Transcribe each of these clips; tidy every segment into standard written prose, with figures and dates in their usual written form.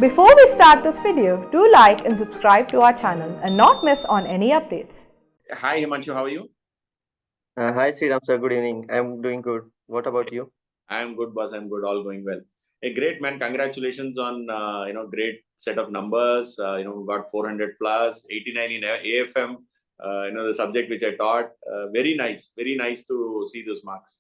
Before we start this video, do like and subscribe to our channel and not miss on any updates. Hi Himanshu, how are you? Hi Sriram sir, good evening. I'm doing good. What about you? I'm good, boss. I'm good. All going well. A great man. Congratulations on great set of numbers. Got 400 plus, 89 in AFM. The subject which I taught. Very nice. Very nice to see those marks.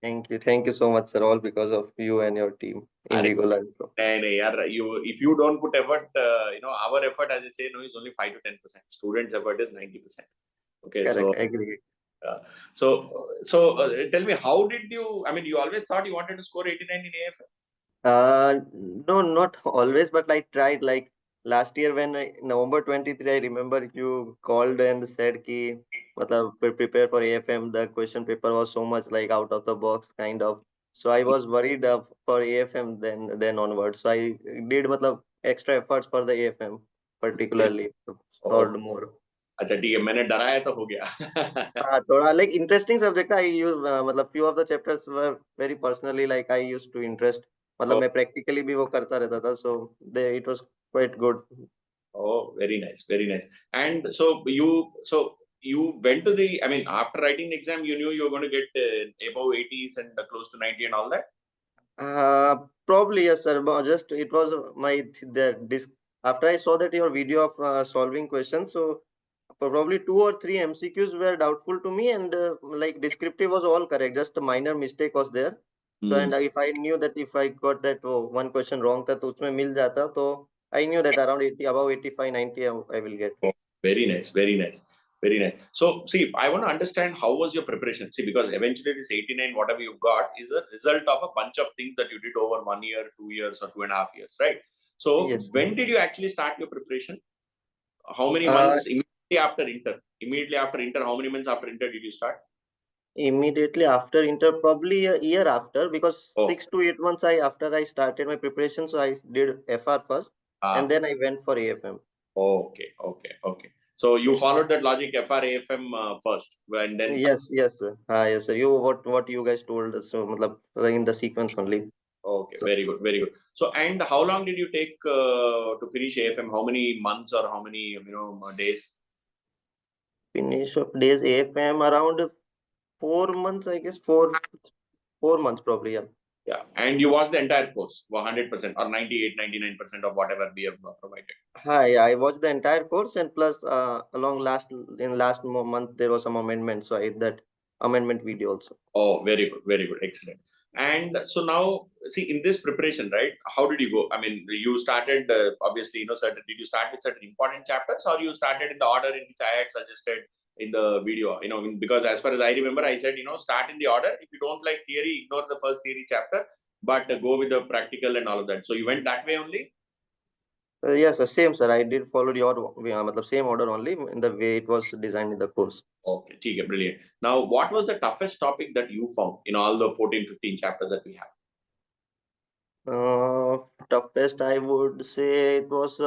Thank you. Thank you so much, sir. All because of you and your team, IndigoLearn. If you don't put effort, our effort, as I say, is only 5 to 10%. Students' effort is 90%. Okay, Correct. so I agree. Tell me, how did you? I mean, you always thought you wanted to score 89 in AFM. No, not always, but I tried. Like last year when November 23, I remember you called and said ki, prepare for AFM. The question paper was so much like out of the box kind of. So I was worried for AFM then onwards. So I did extra efforts for the AFM particularly. Solved more. अच्छा ठीक है मैंने डराया तो हो गया हाँ थोड़ा like interesting subject I use few of the chapters were very personally like I used to interest मैं practically भी वो करता रहता था so it was quite good. Oh, very nice, very nice. And so you went to the, I mean, after writing the exam, you knew you were going to get above 80s and close to 90 and all that? Probably yes, sir. But just it was after I saw that your video of solving questions, so probably 2 or 3 MCQs were doubtful to me, and like descriptive was all correct. Just a minor mistake was there. So and if I knew that if I got that one question wrong, था तो उसमें मिल जाता, तो I knew that around 80, above 85, 90, I will get. Oh, very nice, very nice. Very nice. So, see, I want to understand how was your preparation. See, because eventually this 89, whatever you got, is a result of a bunch of things that you did over 1 year, 2 years, or 2.5 years, right? So, yes, when did you actually start your preparation? How many months immediately after inter? Immediately after inter, how many months after inter did you start? Immediately after inter, probably a year after, because 6 to 8 months after I started my preparation, so I did FR first, and then I went for AFM. Okay. So you followed that logic FR AFM first, and then yes, sir. Yes, sir. What you guys told us, so in the sequence only. Okay, so, very good, very good. So, and how long did you take to finish AFM? How many months or how many days? Finish of days AFM around 4 months, I guess. 4 months probably. Yeah. Yeah, and you watched the entire course, 100% or 98, 99% of whatever we have provided. Hi, I watched the entire course, and plus last month there was some amendment, so I did that amendment video also. Oh, very good, excellent. And so now, see, in this preparation, right? How did you go? I mean, you started obviously, certain. Did you start with certain important chapters, or you started in the order in which I had suggested in the video? Because as far as I remember, I said, start in the order. If you don't like theory, ignore the first theory chapter, but go with the practical and all of that. So you went that way only. Yes, sir. Same, sir. I did follow your same order only in the way it was designed in the course. Okay, okay, brilliant. Now, what was the toughest topic that you found in all the 14, 15 chapters that we have? Toughest, I would say it was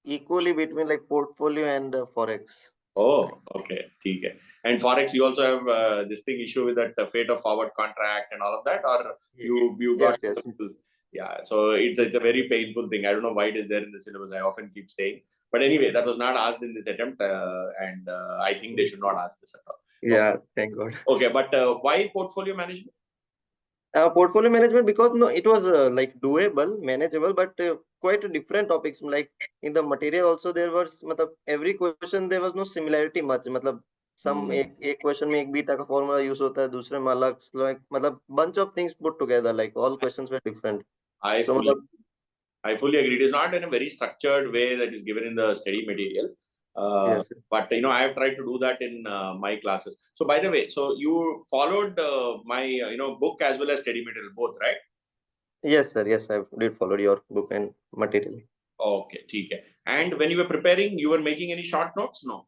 equally between like portfolio and forex. Oh, okay, okay. And forex, you also have this thing issue with that fate of forward contract and all of that, or you got yes. Yeah. So it's a very painful thing. I don't know why it is there in the syllabus. I often keep saying, but anyway, that was not asked in this attempt, and I think they should not ask this at all. Yeah, thank God. Okay, but why portfolio management? Portfolio management, because it was like doable, manageable, but quite different topics. Like in the material also there was every question there was no similarity much. Some एक question में एक beta का formula use होता है, दूसरे में अलग, like bunch of things put together. Like all questions were different. I fully agree. It is not in a very structured way that is given in the study material. Yes. But I have tried to do that in my classes. So by the way, so you followed my book as well as study material both, right? Yes, sir. Yes, I did follow your book and material. Okay, okay. And when you were preparing, you were making any short notes? No.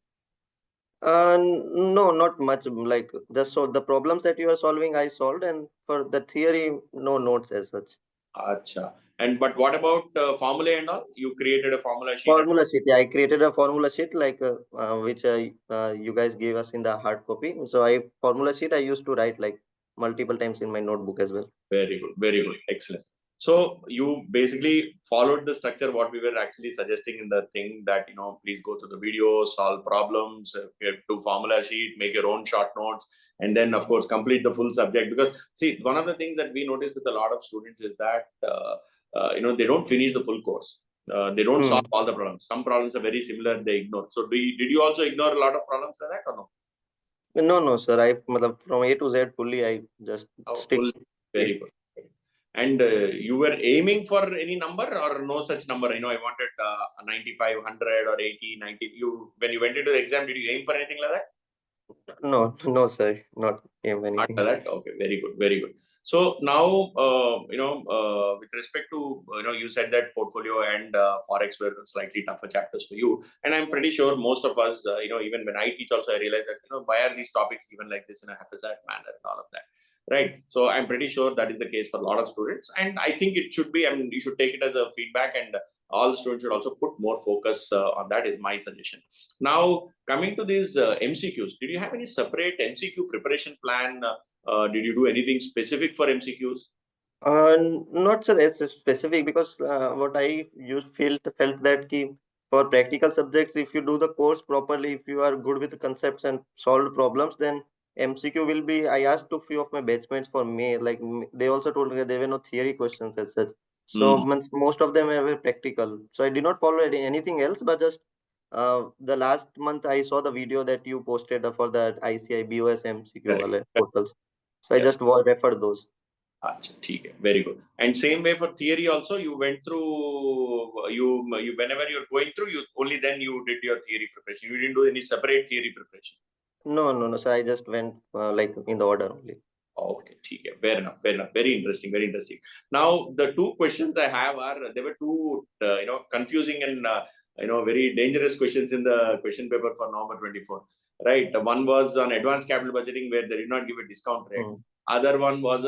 No, not much. Like just so the problems that you are solving, I solved, and for the theory, no notes as such. Acha. But what about formula and all? You created a formula sheet. Formula sheet. Yeah, I created a formula sheet like which you guys gave us in the hard copy. So formula sheet I used to write like multiple times in my notebook as well. Very good, excellent. So you basically followed the structure what we were actually suggesting in the thing that, please go to the video, solve problems, do formula sheet, make your own short notes, and then of course complete the full subject. Because see, one of the things that we notice with a lot of students is that they don't finish the full course. They don't solve all the problems. Some problems are very similar, they ignore. So did you also ignore a lot of problems like that or no? No, sir. From A to Z fully, I just stick. Full. Very good. And you were aiming for any number or no such number? I wanted a 95, 100 or 80, 90. When you went into the exam, did you aim for anything like that? No, no, sir. Not aim Not anything. like that. Okay, very good, very good. So now, with respect to, you said that portfolio and forex were slightly tougher chapters for you, and I'm pretty sure most of us, even when I teach, also I realize that, why are these topics even like this in a haphazard manner and all of that, right? So I'm pretty sure that is the case for a lot of students, and I think it should be. I mean, you should take it as a feedback, and all the students should also put more focus on that. Is my suggestion. Now, coming to these MCQs, did you have any separate MCQ preparation plan? Did you do anything specific for MCQs? Not sir, as specific, because what I felt that for practical subjects, if you do the course properly, if you are good with the concepts and solved problems, then MCQ will be. I asked to few of my batchmates for May, they also told me that there were no theory questions as such. So most of them were very practical. So I did not follow anything else, but just the last month I saw the video that you posted for the ICI BOS MCQ Correct. portals. So I Yes. just referred those. Achha, theek hai. Very good. And same way for theory also, you went through, you whenever you're going through, you only then you did your theory preparation. You didn't do any separate theory preparation. No. So I just went in the order only. Okay, theek hai. Fair enough, fair enough. Very interesting, very interesting. Now, the two questions I have are, there were two, confusing and, very dangerous questions in the question paper for November 24. Right. One was on advanced capital budgeting where they did not give a discount rate. Other one was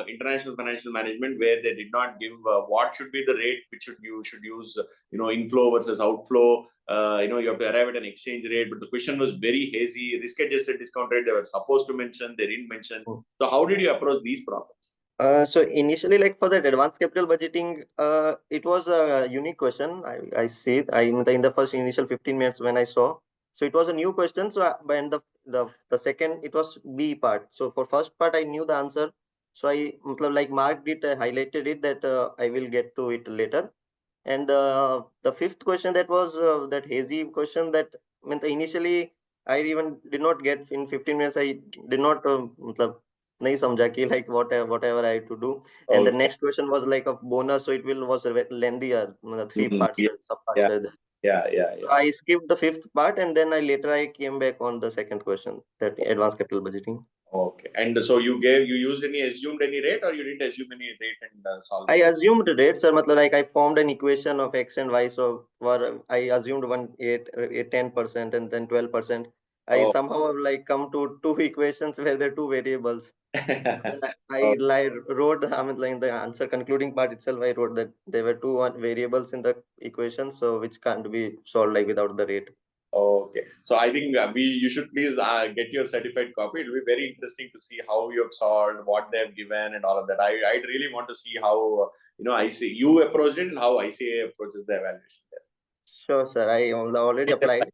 international financial management where they did not give what should be the rate which you should use, inflow versus outflow. You have to arrive at an exchange rate, but the question was very hazy. Risk adjusted discount rate they were supposed to mention, they didn't mention. So how did you approach these problems? So initially, for that advanced capital budgeting, it was a unique question. I see it. In the first initial 15 minutes when I saw, so it was a new question. So and the second, it was B part. So for first part, I knew the answer. So I marked it, highlighted it that I will get to it later. And the fifth question, that was that hazy question, that initially I even did not get in 15 minutes. I did not nahi samjha ki whatever I had to do. And the next question was like a bonus, so it was a bit lengthier. The three parts, sub parts were there. Yeah. So I skipped the fifth part, and then I came back on the second question, that advanced capital budgeting. Okay. And so you used assumed any rate, or you didn't assume any rate and solved? I assumed rates, sir. I formed an equation of X and Y. So I assumed 10% and then 12%. I somehow come to two equations where there are two variables. I wrote, in the answer concluding part itself, I wrote that there were two variables in the equation, so which can't be solved without the rate. Okay. So I think you should please get your certified copy. It will be very interesting to see how you have solved, what they have given, and all of that. I really want to see how I see you approached it and how ICA approaches the evaluation there. Sure, sir. I already applied.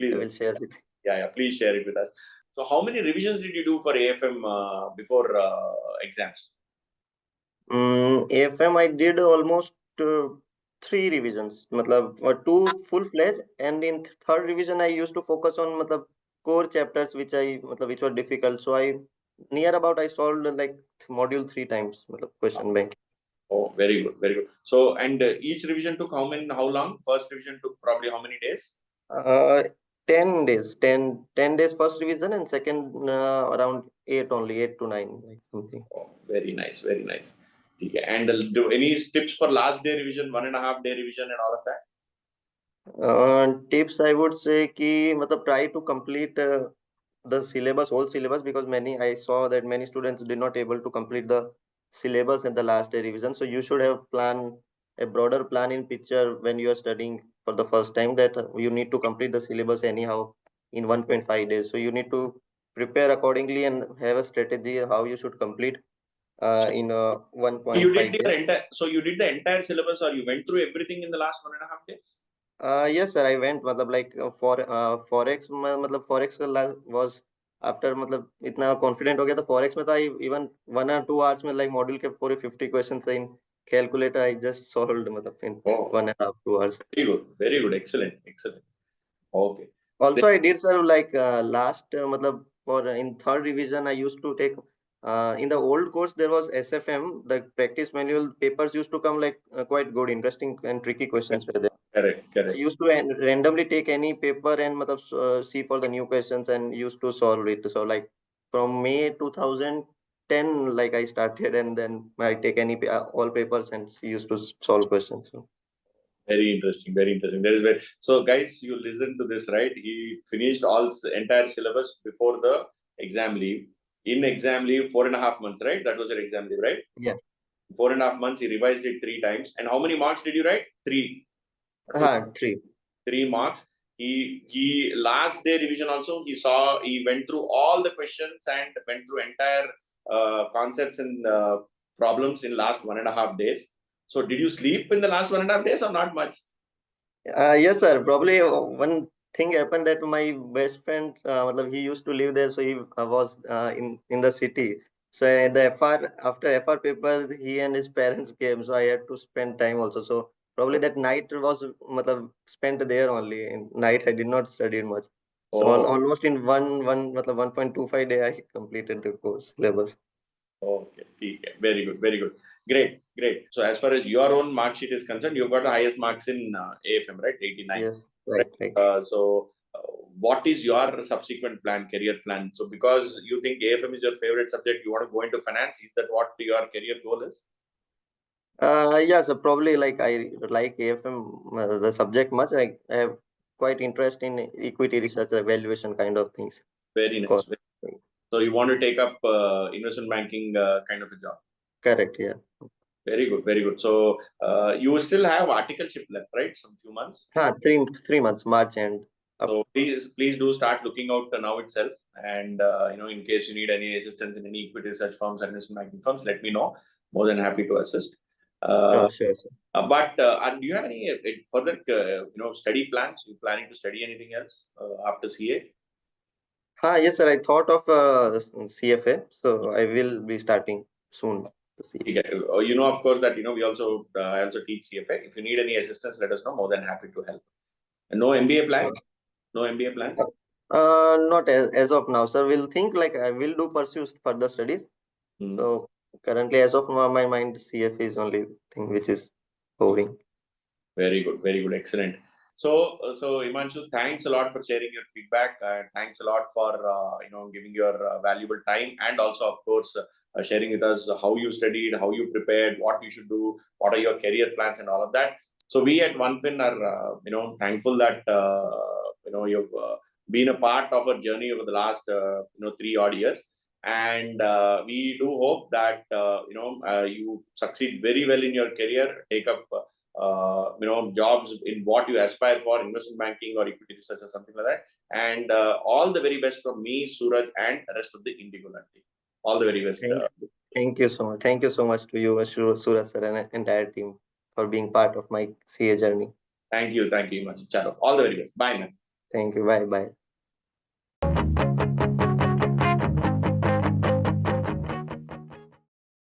Please. I will share it. Yeah. Please share it with us. So how many revisions did you do for AFM before exams? AFM, I did almost 3 revisions, two full-fledged, and in third revision I used to focus on core chapters which were difficult. So I solved module 3 times, question bank. Oh, very good, very good. So, and each revision took how long? First revision took probably how many days? 10 days. 10 days first revision, and second around 8 only, 8 to 9, something. Oh, very nice, very nice. Okay. And do any tips for last day revision, 1.5 day revision, and all of that? Tips, I would say try to complete the whole syllabus, because I saw that many students did not able to complete the syllabus in the last day revision. So you should have a broader plan in picture when you are studying for the first time, that you need to complete the syllabus anyhow in 1.5 days. So you need to prepare accordingly and have a strategy how you should complete. in So 1.5 days. you did the entire syllabus, or you went through everything in the last 1.5 days? Yes sir, I went मतलब like for forex में मतलब forex का was after मतलब इतना confident हो गया था forex में तो I even 1 or 2 hours में like module के पूरे 50 questions in calculator I just solved मतलब in Oh, 1.5 2 hours. very good, excellent. Okay. Also I did sir like last मतलब for in third revision I used to take in the old course there was SFM, the practice manual papers used to come like quite good, interesting and tricky questions were there. I Correct. used to randomly take any paper and matlab, see for the new questions and used to solve it. So like from May 2010, like I started and then I take any all papers and used to solve questions. So, Very interesting. That is very so, guys. You listen to this, right? He finished all entire syllabus before the exam leave. In exam leave, 4.5 months, right? That was your exam leave, right? yeah. 4.5 months. He revised it 3 times. And how many marks did you write? Three. Three. 3 marks. He last day revision also. He went through all the questions and went through entire concepts and problems in last 1.5 days. So did you sleep in the last 1.5 days or not much? Yes, sir. Probably one thing happened that my best friend, matlab, he used to live there, so he was in the city. So at the FR after FR paper, he and his parents came, so I had to spend time also. So probably that night was matlab, spent there only. In night, I did not study much. So Oh, almost in matlab 1.25 day, I completed the course syllabus. okay. Very good. Great. So as far as your own mark sheet is concerned, you got the highest marks in AFM, right? 89. Yes, Right. right. What is your subsequent career plan? So because you think AFM is your favorite subject, you want to go into finance. Is that what your career goal is? Yeah, so probably like I like AFM, the subject much. I have quite interest in equity research, evaluation kind of things. Very Course. nice. So you want to take up investment banking kind of a job. Correct, yeah. Very good. So you still have articleship left, right? Some few months. 3 months, March and up. So please do start looking out now itself. And in case you need any assistance in any equity research firms and investment banking firms, let me know. More than happy to assist. Sure, sir. But do you have any further study plans? You planning to study anything else after CA? Yes, sir. I thought of CFA, so I will be starting soon. The CFA. Of course, that we also I also teach CFA. If you need any assistance, let us know. More than happy to help. And no MBA plan? No MBA plan? Not as of now, sir. We'll think like I will do pursue further studies. So currently, as of now, my mind CFA is only thing which is hovering. Very good, excellent. So Himanshu, thanks a lot for sharing your feedback. Thanks a lot for giving your valuable time, and also, of course, sharing with us how you studied, how you prepared, what you should do, what are your career plans, and all of that. So we at OneFin are thankful that you've been a part of our journey over the last 3 odd years, and we do hope that you succeed very well in your career, take up jobs in what you aspire for, investment banking or equity research or something like that. And all the very best from me, Suraj, and the rest of the IndigoLearn team. All the very best. Thank you so much. Thank you so much to you, Suraj sir, and entire team for being part of my CA journey. Thank you, Himanshu. Chalo. All the very best. Bye, man. Thank you. Bye.